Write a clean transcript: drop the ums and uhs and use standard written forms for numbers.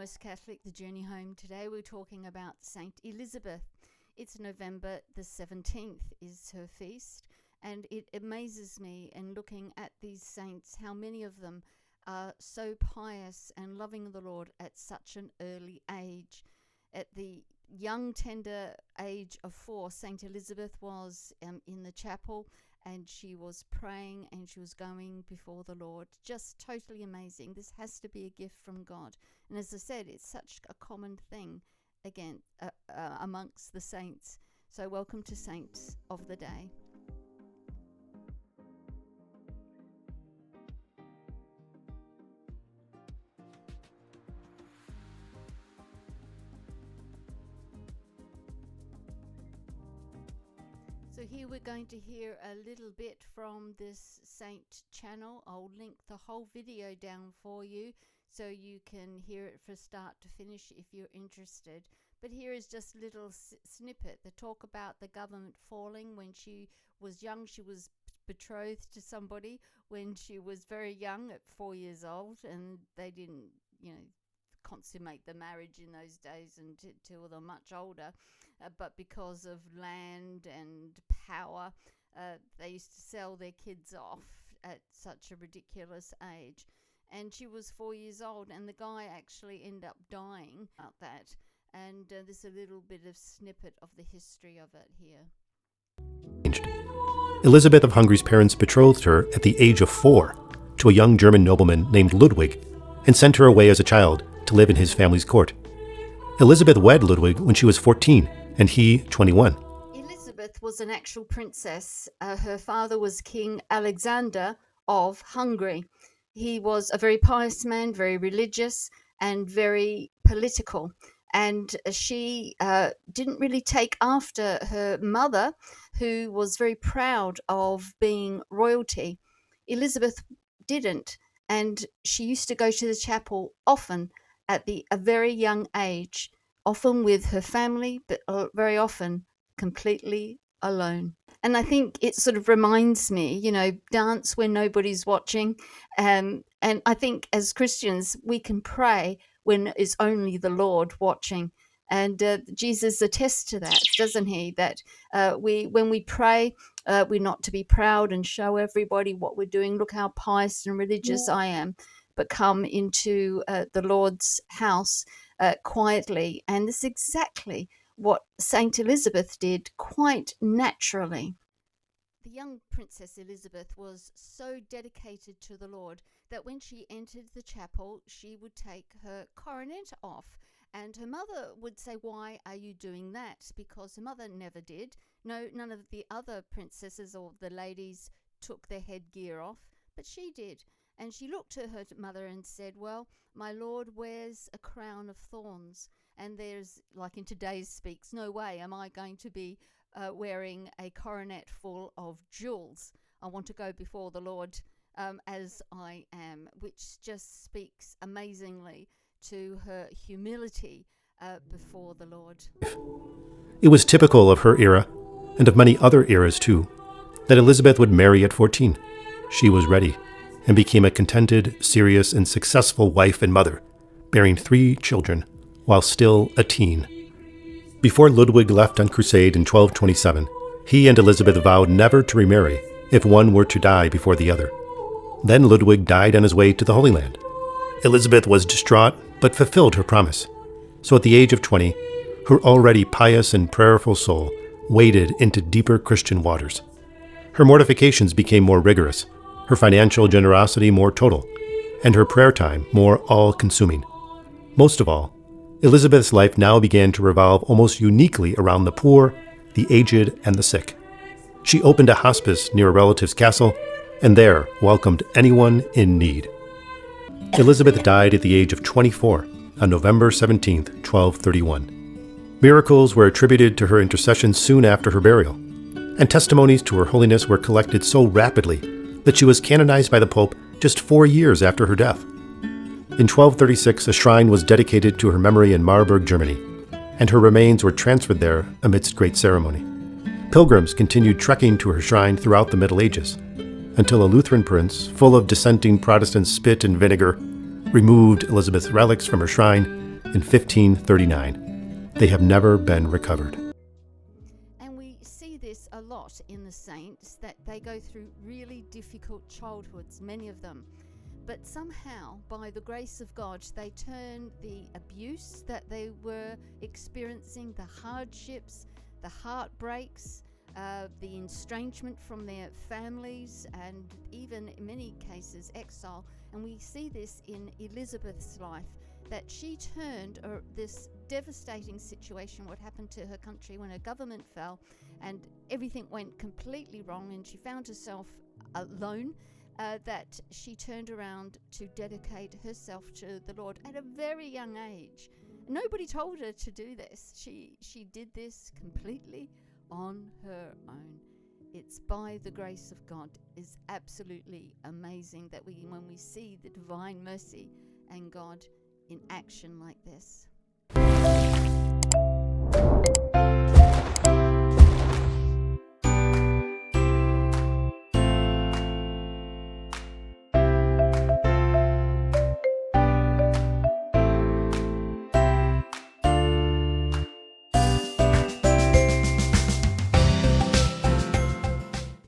Almost Catholic, the journey home. Today we're talking about Saint Elisabeth. It's November the 17th is her feast, and it amazes me in looking at these saints how many of them are so pious and loving the Lord at such an early age. At the young tender age of 4, Saint Elisabeth was in the chapel, and she was praying and she was going before the Lord. Just totally amazing. This has to be a gift from God. And as I said, it's such a common thing, again, amongst the saints. So welcome to Saints of the Day. So here we're going to hear a little bit from this saint channel. I'll link the whole video down for you so you can hear it from start to finish if you're interested. But here is just a little snippet. They talk about the government falling. When she was young, she was betrothed to somebody when she was very young at 4 years old, and they didn't, consummate the marriage in those days until they're much older. But because of land and power, they used to sell their kids off at such a ridiculous age. And she was 4 years old, and the guy actually ended up dying about that. And there's a little bit of snippet of the history of it here. Elisabeth of Hungary's parents betrothed her at the age of 4 to a young German nobleman named Ludwig, and sent her away as a child to live in his family's court. Elizabeth wed Ludwig when she was 14, and he 21. Elisabeth was an actual princess. Her father was King Alexander of Hungary. He was a very pious man, very religious, and very political. And she didn't really take after her mother, who was very proud of being royalty. Elizabeth didn't, and she used to go to the chapel often at a very young age, often with her family, but very often completely alone. And I think it sort of reminds me, dance when nobody's watching. And I think as Christians, we can pray when it's only the Lord watching. And Jesus attests to that, doesn't he? That when we pray, we're not to be proud and show everybody what we're doing. Look how pious and religious I am. But come into the Lord's house quietly. And this is exactly what Saint Elisabeth did quite naturally. The young Princess Elisabeth was so dedicated to the Lord that when she entered the chapel, she would take her coronet off. And her mother would say, "Why are you doing that?" Because her mother never did. No, none of the other princesses or the ladies took their headgear off, but she did. And she looked to her mother and said, "Well, my Lord wears a crown of thorns, and there's, like in today's speaks, no way am I going to be wearing a coronet full of jewels. I want to go before the Lord as I am," which just speaks amazingly to her humility before the Lord. It was typical of her era, and of many other eras too, that Elizabeth would marry at 14. She was ready, and became a contented, serious, and successful wife and mother, bearing 3 children, while still a teen. Before Ludwig left on crusade in 1227, he and Elizabeth vowed never to remarry if one were to die before the other. Then Ludwig died on his way to the Holy Land. Elizabeth was distraught, but fulfilled her promise. So at the age of 20, her already pious and prayerful soul waded into deeper Christian waters. Her mortifications became more rigorous, her financial generosity more total, and her prayer time more all-consuming. Most of all, Elizabeth's life now began to revolve almost uniquely around the poor, the aged, and the sick. She opened a hospice near a relative's castle, and there welcomed anyone in need. Elizabeth died at the age of 24 on November 17, 1231. Miracles were attributed to her intercession soon after her burial, and testimonies to her holiness were collected so rapidly that she was canonized by the Pope just 4 years after her death. In 1236, a shrine was dedicated to her memory in Marburg, Germany, and her remains were transferred there amidst great ceremony. Pilgrims continued trekking to her shrine throughout the Middle Ages, until a Lutheran prince, full of dissenting Protestant spit and vinegar, removed Elizabeth's relics from her shrine in 1539. They have never been recovered. And we see this a lot in the saints, that they go through really difficult childhoods, many of them. But somehow, by the grace of God, they turn the abuse that they were experiencing, the hardships, the heartbreaks, the estrangement from their families, and even in many cases exile. And we see this in Elisabeth's life, that she turned this devastating situation, what happened to her country when her government fell and everything went completely wrong and she found herself alone, that she turned around to dedicate herself to the Lord at a very young age. Nobody told her to do this. She did this completely on her own. It's by the grace of God. It's absolutely amazing that when we see the divine mercy and God in action like this.